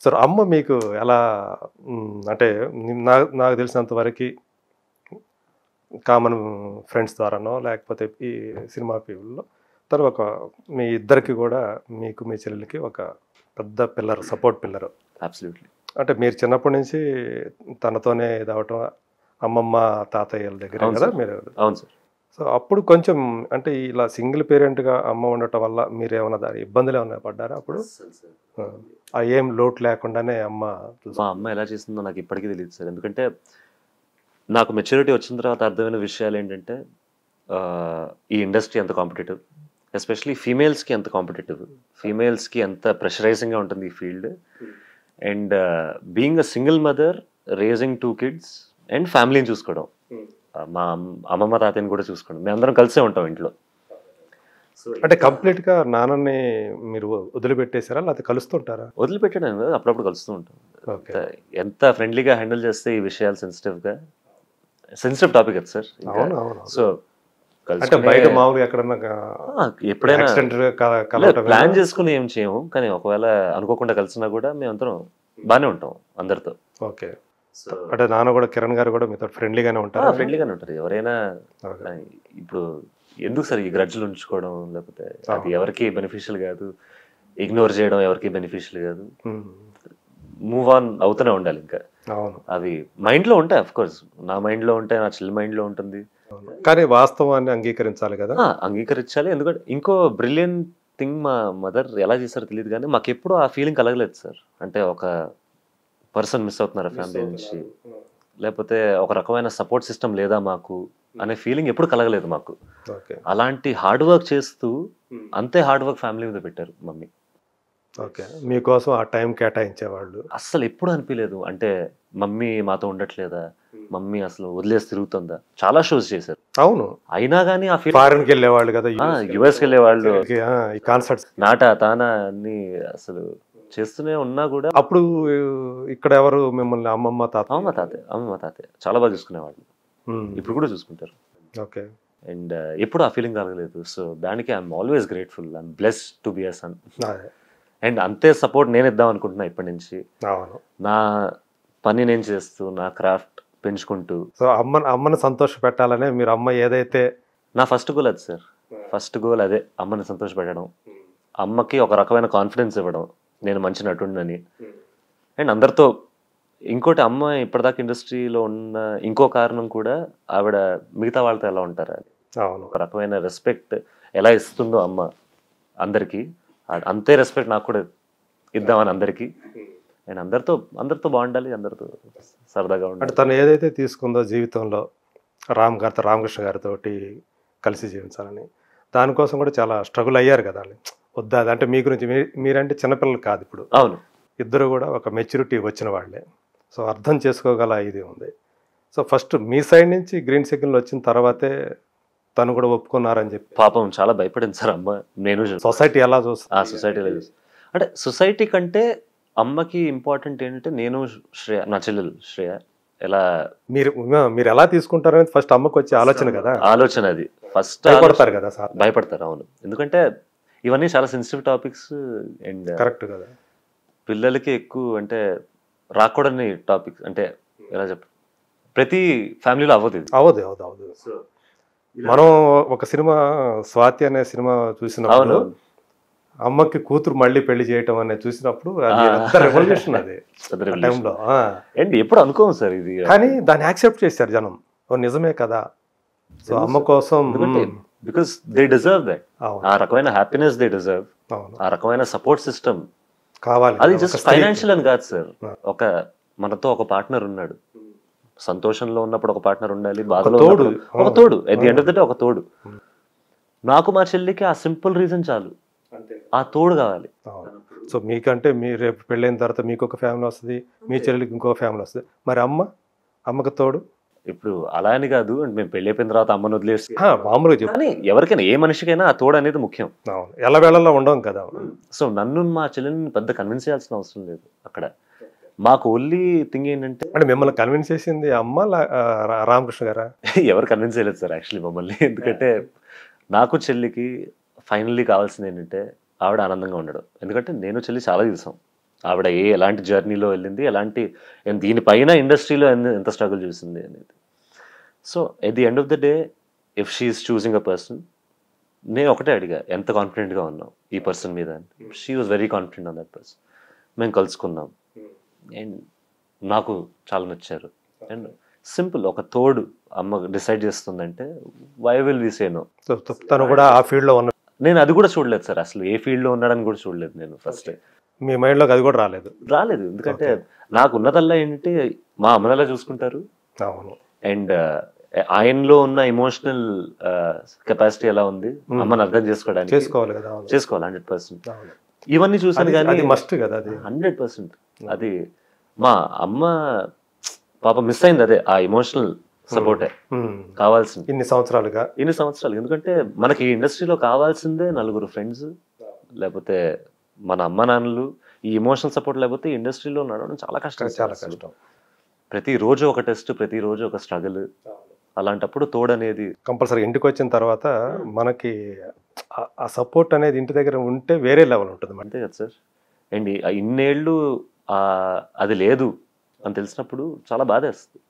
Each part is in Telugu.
సార్ అమ్మ మీకు ఎలా అంటే నాకు తెలిసినంత వరకి కామన్ ఫ్రెండ్స్ ద్వారానో లేకపోతే ఈ సినిమా పీపుల్‌లో తను ఒక మీ ఇద్దరికి గూడా మీకు మీ చెల్లెలికి ఒక పెద్ద పిల్లర్, సపోర్ట్ పిల్లరు. అబ్సల్యూట్‌లీ. అంటే మీరు చిన్నప్పటి నుంచి తనతోనే ఇదవ్వటం అమ్మమ్మ, తాతయ్యల దగ్గరే అవును గదా సార్. మీరు. అవును సార్. సో, అప్పుడు కొంచెం అంటే ఇలా సింగిల్ పేరెంట్‌గా అమ్మ ఉండటం వల్ల మీరేమన్నా ఇబ్బందులేమన్నా పడ్డారా అప్పుడు? అస్సలు సార్. ఏం లోటు లేకుండానే అమ్మ మా అమ్మ ఎలా చేసిందో నాకు ఇప్పటికీ తెలీదు సార్. ఎందుకంటే నాకు మెచ్యూరిటీ వచ్చిన తర్వాత అర్థమైన విషయాలేంటంటే ఈ ఇండస్ట్రీ ఎంత కాంపిటీటివ్, ఎస్పెషల్లీ ఫీమేల్స్‌కి ఎంత కాంపిటీటివ్, ఫీమేల్స్‌కి ఎంత ప్రెషరైజింగ్‌గా ఉంటుంది ఈ field. And being a single mother, raising 2 kids and ఫ్యామిలీని చూసుకోవడం. మా అమ్మమ్మ, తాతయ్యని కూడా చూసుకోవడం. మేమందరం కలిసే ఉంటాం ఇంట్లో. అంటే కంప్లీట్‌గా నాన్నని మీరు వదిలిపెట్టేసారా? లేకపోతే కలుస్తుంటారా? వదిలిపెట్టడం కాదు, అప్పుడప్పుడు కలుస్తూ ఉంటాం. ఓకే. ఎంత ఫ్రెండ్లీగా హ్యాండిల్ చేస్తే ఈ విషయాలు సెన్సిటివ్ టాపిక్ అది సార్. అవును, అవును. సో అంటే బయట మామూలుగా ఎక్కడన్నా ఎప్పుడైనా కలవటం ప్లాన్ చేసుకుని ఏం చేయము, కానీ ఒకవేళ అనుకోకుండా కలిసినా కూడా మేమందరం బాగానే ఉంటాం అందరితో. ఓకే. అంటే నాన్న కూడా, కిరణ్ గారు కూడా మీతో ఫ్రెండ్లీగానే ఉంటారా? ఫ్రెండ్లీగానే ఉంటారు ఎవరైనా. ఇప్పుడు ఎందుకు సార్ ఈ గ్రడ్జులు ఉంచుకోవడం, లేకపోతే అది ఎవరికి బెనిఫిషియల్ కాదు, ఇగ్నోర్ చేయడం ఎవరికి బెనిఫిషియల్ కాదు. మూవ్ ఆన్ అవుతూనే ఉండాలి. ఇంకా అవును, అవి మైండ్లో ఉంటాయి. అఫ్ కోర్స్ నా మైండ్లో ఉంటాయి, నా చెల్లి మైండ్లో ఉంటుంది. కానీ వాస్తవాన్ని అంగీకరించాలి కదా. అంగీకరించాలి. ఎందుకంటే ఇంకో బ్రిలియంట్ థింగ్, మా మదర్ ఎలా చేస్తారో తెలియదు కానీ మాకు ఎప్పుడు ఆ ఫీలింగ్ కలగలేదు సార్. అంటే ఒక పర్సన్ మిస్ అవుతున్నారు ఫ్యామిలీ నుంచి, లేకపోతే ఒక రకమైన సపోర్ట్ సిస్టమ్ లేదా మాకు అనే ఫీలింగ్ ఎప్పుడు కలగలేదు మాకు. అలాంటి హార్డ్ వర్క్ చేస్తూ అంతే హార్డ్ వర్క్ ఫ్యామిలీ మీద పెట్టారు మమ్మీ. ఓకే. మీకోసం ఆ టైం కేటాయించేవాళ్ళు. అస్సలు ఎప్పుడు అనిపించలేదు అంటే మమ్మీ మాతో ఉండట్లేదా, మమ్మీ అసలు వదిలేసి తిరుగుతుందా. చాలా షోస్ చేశారు. అవును. అయినా కానీ ఆ ఫీల్. ఫారెన్కి వెళ్ళేవాళ్ళు కదా, యుఎస్కి వెళ్ళేవాళ్ళు, ఈ కాన్సర్ట్స్, నాటా తానా అన్ని అసలు చేస్తూనే ఉన్నా కూడా. అప్పుడు ఇక్కడ ఎవరు మిమ్మల్ని అమ్మమ్మ, అమ్మమ్మ తాతయ్య చాలా బాగా చూసుకునేవాళ్ళు. ఇప్పుడు కూడా చూసుకుంటారు. ఓకే. అండ్ ఎప్పుడు ఆ ఫీలింగ్ కలగలేదు. సో దానికి I'm always grateful. I'm blessed to be a son. And అంతే సపోర్ట్ నేను ఇద్దాం అనుకుంటున్నా ఇప్పటి నుంచి. నా పని నేను చేస్తూ, నా క్రాఫ్ట్ పెంచుకుంటూ. సో అమ్మని సంతోష పెట్టాలనే మీరు, అమ్మ ఏదైతే. నా ఫస్ట్ గోల్ అది సార్. ఫస్ట్ గోల్ అదే, అమ్మని సంతోష పెట్టడం, అమ్మకి ఒక రకమైన కాన్ఫిడెన్స్ ఇవ్వడం నేను మంచి నటుండని. అండ్ అందరితో ఇంకోటి, అమ్మ ఇప్పటిదాకా ఇండస్ట్రీలో ఉన్న ఇంకో కారణం కూడా ఆవిడ మిగతా వాళ్ళతో ఎలా ఉంటారు, ఒక రకమైన రెస్పెక్ట్ ఎలా ఇస్తుందో అమ్మ అందరికీ, అంతే రెస్పెక్ట్ నాకు కూడా ఇద్దామని అందరికీ. అండ్ అందరితో బాగుండాలి, అందరితో సరదాగా ఉండాలి. అంటే తను ఏదైతే తీసుకుందో జీవితంలో రామకృష్ణ గారితో కలిసి జీవించాలని, దానికోసం కూడా చాలా స్ట్రగుల్ అయ్యారు కదా. వద్దా అంటే మీ గురించి, మీరంటే చిన్నపిల్లలు కాదు ఇప్పుడు. అవును, ఇద్దరు కూడా ఒక మెచ్యూరిటీ వచ్చిన వాళ్ళే. సో అర్థం చేసుకోగల ఇది ఉంది. సో ఫస్ట్ మీ సైడ్ నుంచి గ్రీన్ సిగ్నల్ వచ్చిన తర్వాతే తను కూడా ఒప్పుకున్నారని చెప్పి. పాపం చాలా భయపడింది సార్ అమ్మ. నేను సొసైటీ ఎలా చూస్తుంది, ఆ సొసైటీలో చూసి, అంటే సొసైటీ కంటే అమ్మకి ఇంపార్టెంట్ ఏంటంటే నేను శ్రేయ, నా చెల్లెలు శ్రేయ ఎలా మీరు ఎలా తీసుకుంటారని ఫస్ట్ అమ్మకు వచ్చే ఆలోచన కదా. ఆలోచన అది ఫస్ట్ భయపడతారు కదా సార్. భయపడతారు, అవును. ఎందుకంటే ఇవన్నీ చాలా సెన్సిటివ్ టాపిక్స్. అండ్ కరెక్ట్ కదా, పిల్లలకి ఎక్కువ అంటే రాకూడని టాపిక్స్. అంటే ఎలా చెప్ప, ప్రతి ఫ్యామిలీలో అవ్వదు. మనం ఒక సినిమా, స్వాతి అనే సినిమా చూసినప్పుడు అమ్మకి కూతురు మళ్ళీ పెళ్లి చేయటం అనేది చూసినప్పుడు రెవల్యూషన్ అది టైంలో. అండ్ ఎప్పుడు అనుకోము సార్ ఇది, కానీ దాన్ని యాక్సెప్ట్ చేశారు జనం. నిజమే కదా. సో అమ్మ కోసం, బికాస్ దే డిజర్వ్ దట్. ఆ రకమైన హ్యాపీనెస్ దే డిజర్వ్, ఆ రకమైన సపోర్ట్ సిస్టమ్ కావాలి. అది జస్ట్ ఫైనాన్షియల్ అని కాదు సార్. మనతో ఒక పార్ట్నర్ ఉన్నాడు, సంతోషంలో ఉన్నప్పుడు ఒక పార్ట్నర్ ఉండాలి, బాధలో ఒక తోడు, at the end of the day ఒక తోడు. నాకు మా చెల్లికి ఆ సింపుల్ రీజన్ చాలు, ఆ తోడు కావాలి. సో మీకంటే మీరు రేపు పెళ్ళైన తర్వాత మీకు ఒక ఫ్యామిలీ వస్తుంది, మీ చెల్లికి ఇంకో ఫ్యామిలీ వస్తుంది. మరి అమ్మకి తోడు ఇప్పుడు అలా అని కాదు, మేము పెళ్లి అయిపోయిన తర్వాత అమ్మను వదిలేసి మామూలుగా చెప్పు, కానీ ఎవరికైనా ఏ మనిషికైనా ఆ తోడు అనేది ముఖ్యం. ఎలా వేళల్లో ఉండవు కదా. సో నన్ను మా చెల్లెని పెద్ద కన్విన్స్ చేయాల్సిన అవసరం లేదు. అక్కడ మాకు ఓన్లీ థింగ్ ఏంటంటే, అంటే మిమ్మల్ని కన్విన్స్ చేసింది అమ్మ రామకృష్ణ గారా? ఎవరు కన్విన్స్ చేయలేదు సార్ యాక్చువల్లీ మమ్మల్ని. ఎందుకంటే నాకు చెల్లికి ఫైనల్లీ కావాల్సింది ఏంటంటే ఆవిడ ఆనందంగా ఉండడం. ఎందుకంటే నేను చెల్లి చాలా చూసాం, ఆవిడ ఎలాంటి జర్నీలో వెళ్ళింది, ఎలాంటి దీనిపైన ఇండస్ట్రీలో ఎంత స్ట్రగుల్ చూసింది అనేది. So at the end of the day if she's choosing a person, నేను ఒకటే అడిగా, ఎంత కాన్ఫిడెంట్గా ఉన్నావు ఈ పర్సన్ మీద అని. She was very confident on that person. మేము కలుసుకున్నాం అండ్ నాకు చాలా నచ్చారు. అండ్ సింపుల్, ఒక తోడు అమ్మ డిసైడ్ చేస్తుందంటే why will we say no. తను కూడా ఆ ఫీల్డ్లో ఉన్న, నేను అది కూడా చూడలేదు సార్, అసలు ఏ ఫీల్డ్లో ఉన్నాడని కూడా చూడలేదు నేను ఫస్ట్. మీ మైండ్లోకి అది కూడా రాలేదు. ఎందుకంటే నాకు ఉన్నదల్లా ఏంటంటే మా అమ్మనలా చూసుకుంటారు. అవును. అండ్ ఆయనలో ఉన్న ఎమోషనల్ కెపాసిటీ ఎలా ఉంది, అమ్మని అర్థం చేసుకోవడానికి చేసుకోవాలి కదా. చేసుకోవాలి 100%. ఇవన్నీ చూసాను కానీ అది మస్ట్ కదా, అది 100%. అది మా అమ్మ పాప మిస్ అయింది, అదే ఆ ఎమోషనల్ సపోర్టే కావాల్సింది ఇన్ని సంవత్సరాలు. ఎందుకంటే మనకి ఈ ఇండస్ట్రీలో కావాల్సిందే నలుగురు ఫ్రెండ్స్, లేకపోతే మన అమ్మ నాన్నలు. ఈ ఎమోషనల్ సపోర్ట్ లేకపోతే ఈ ఇండస్ట్రీలో నడవడం చాలా కష్టం. ప్రతిరోజు ఒక టెస్ట్, ప్రతిరోజు ఒక స్ట్రగుల్. అలాంటప్పుడు తోడు అనేది కంపల్సరీ. ఇంటికి వచ్చిన తర్వాత మనకి ఆ సపోర్ట్ అనేది ఇంటి దగ్గర ఉంటే వేరే లెవెల్ ఉంటుంది. అంతే కదా సార్. అండ్ ఇన్నేళ్ళు అది లేదు అని తెలిసినప్పుడు చాలా బాధేస్తుంది.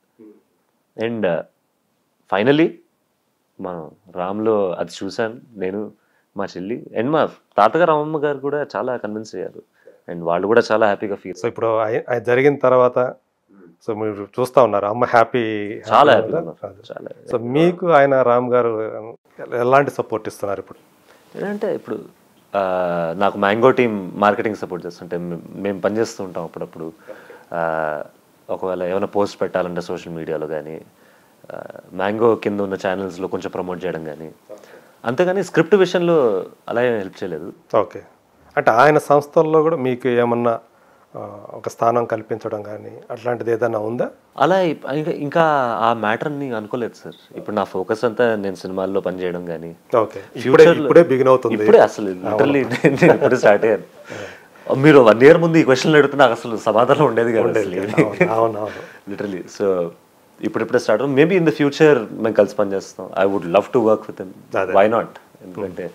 అండ్ ఫైనలీ మనం రామ్లో అది చూశాను నేను, మా చెల్లి అండ్ మా తాతగారు అమ్మమ్మ గారు కూడా చాలా కన్విన్స్ అయ్యారు. అండ్ వాళ్ళు కూడా చాలా హ్యాపీగా ఫీల్. సో ఇప్పుడు జరిగిన తర్వాత సో మీరు చూస్తూ ఉన్నారు, అమ్మ చాలా హ్యాపీగా ఉన్నారు. చాలా. సో మీకు ఆయన రామ్ గారు ఎలాంటి సపోర్ట్ ఇస్తున్నారు ఇప్పుడు? ఏంటంటే ఇప్పుడు నాకు మ్యాంగో టీమ్ మార్కెటింగ్ సపోర్ట్ చేస్తుంటే మేము పనిచేస్తూ ఉంటాం అప్పుడప్పుడు. ఒకవేళ ఏమైనా పోస్ట్ పెట్టాలంటే సోషల్ మీడియాలో కానీ, మ్యాంగో కింద ఉన్న ఛానల్స్లో కొంచెం ప్రమోట్ చేయడం కానీ, అంతేగాని స్క్రిప్ట్ విషయంలో అలా హెల్ప్ చేయలేదు. ఓకే. అంటే ఆయన సంస్థల్లో కూడా మీకు ఏమన్నా ఒక స్థానం కల్పించడం కానీ అట్లాంటిది ఏదైనా ఉందా? అలా ఇంకా ఆ మ్యాటర్ని అనుకోలేదు సార్. ఇప్పుడు నా ఫోకస్ అంతా నేను సినిమాల్లో పనిచేయడం కానీ. ఓకే. ఇప్పుడే బిగిన్ అవుతుంది. ఇప్పుడే అసలు లిటరల్లీ నేను ఇప్పుడే స్టార్ట్ అయ్యాను. మీరు 1 year ముందు ఈ క్వశ్చన్లు అడిగితే నాకు అసలు సమాధానం ఉండేది కాదు లిటరల్లీ. సో ఇప్పుడిప్పుడే start. Maybe in the future మేము కలిసి పనిచేస్తాం. I would love to work with him. Why not? ఎందుకంటే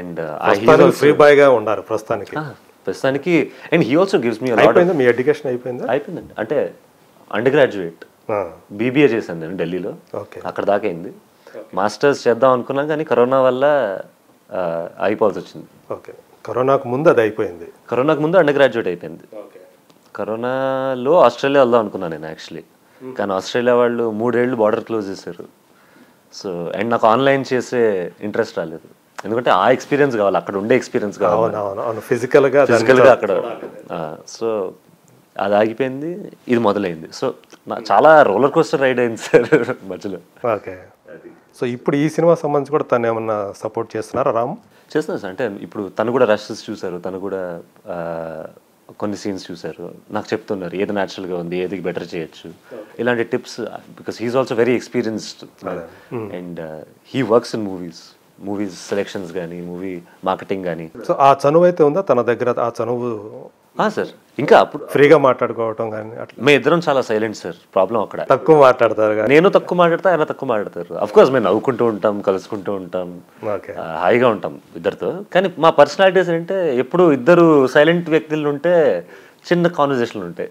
అండ్ ఫ్రీ బాయ్ గా ఉన్నారు ప్రస్తుతానికి. And he also gives me me education అయిపోయిందండి. అంటే అండర్ గ్రాడ్యుయేట్ బీబీఏ చేశాను నేను ఢిల్లీలో. అక్కడ దాకా అయింది. మాస్టర్స్ చేద్దాం అనుకున్నాం కానీ కరోనా వల్ల అయిపోవాల్సి వచ్చింది. ఓకే. కరోనాకు ముందు అది అయిపోయింది. కరోనాకు ముందు అండర్ గ్రాడ్యుయేట్ అయిపోయింది. కరోనాలో ఆస్ట్రేలియా వెళ్దాం అనుకున్నాను నేను యాక్చువల్లీ. కానీ ఆస్ట్రేలియా వాళ్ళు 3 ఏళ్ళు బార్డర్ క్లోజ్ చేశారు. సో అండ్ నాకు ఆన్లైన్ చేసే ఇంట్రెస్ట్ రాలేదు. ఎందుకంటే ఆ ఎక్స్పీరియన్స్ కావాలి, అక్కడ ఉండే ఎక్స్పీరియన్స్ కావాలి ఫిజికల్గా అక్కడ. సో అది ఆగిపోయింది, ఇది మొదలైంది. సో చాలా రోలర్ కోస్టర్ రైడ్ అయింది సార్ మధ్యలో. ఓకే. సో ఇప్పుడు ఈ సినిమా సంబంధించి కూడా తను ఏమన్నా సపోర్ట్ చేస్తున్నారా రామ్? చేస్తున్నారు సార్. అంటే ఇప్పుడు తను కూడా రషెస్ చూసారు, తను కూడా కొన్ని సీన్స్ చూసారు, నాకు చెప్తున్నారు ఏది న్యాచురల్గా ఉంది, ఏది బెటర్ చేయొచ్చు, ఇలాంటి tips. Because he's also very experienced and he works in movies selections కానీ, మూవీ మార్కెటింగ్ కానీ. సో ఆ చనువు అయితే ఉందా తన దగ్గర? ఆ చనువు సార్ ఇంకా అప్పుడు ఫ్రీగా మాట్లాడుకోవటం కానీ అట్లా? మేము ఇద్దరం చాలా సైలెంట్ సార్. ప్రాబ్లం అక్కడ. తక్కువ మాట్లాడతారు, నేను తక్కువ మాట్లాడతా, ఆయన తక్కువ మాట్లాడతారు. అఫ్ కోర్స్ మేము నవ్వుకుంటూ ఉంటాం, కలుసుకుంటూ ఉంటాం, హాయిగా ఉంటాం ఇద్దరితో. కానీ మా పర్సనాలిటీస్ ఏంటంటే ఎప్పుడు ఇద్దరు సైలెంట్ వ్యక్తులు ఉంటే చిన్న కాన్వర్జేషన్లు ఉంటాయి.